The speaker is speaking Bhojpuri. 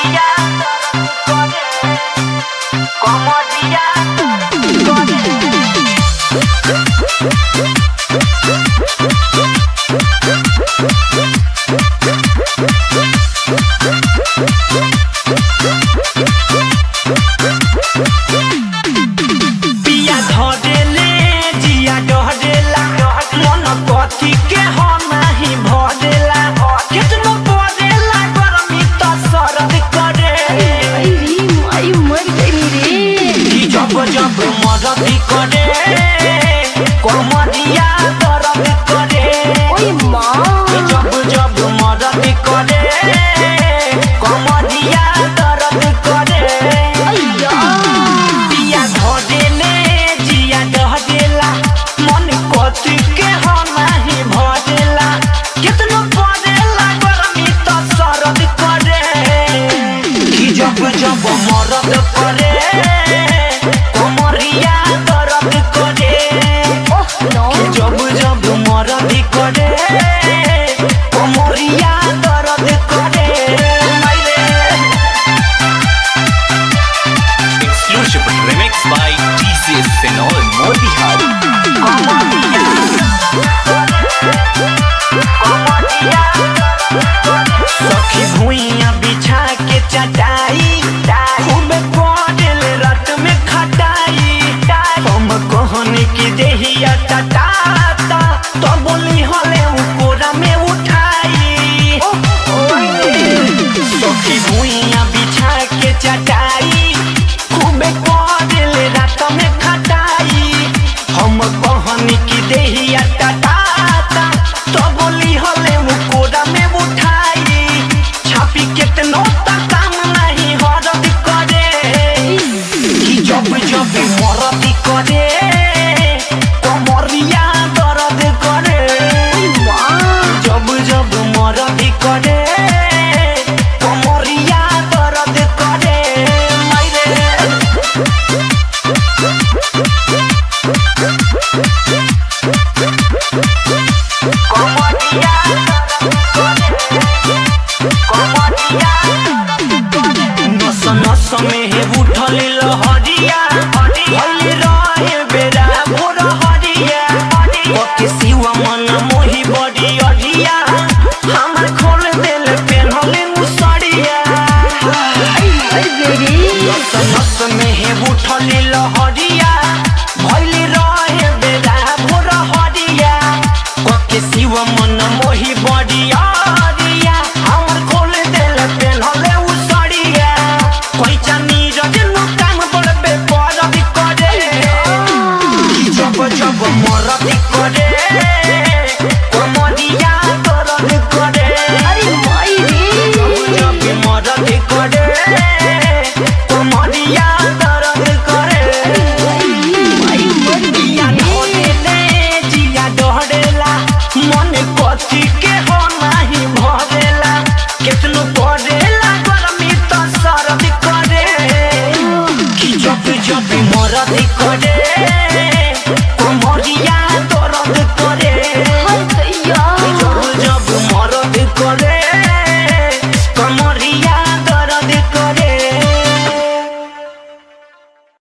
कमरिया करे कमरिया पिया धरेले जिया डहरेला मन कथी के हो नाही भरेला कितना पड़ेला गर्मी त सरद करे आई मर गई रे जब जब मरद करे कमरिया दर्द करे ओए माँ जब जब मरद करे कमरिया दर्द करे अय्या पिया धरेले जिया डहरेला मन कथी के हो नाही भरेला कितना पड़ेला गर्मी त सरद करे जब जब मरद करे कमरिया दर्द करे ओह नो जब जब मरद करे कमरिया दर्द करे Exclusive remix by TCS Senol Motihari. सखी भुइया बिछा के चटाई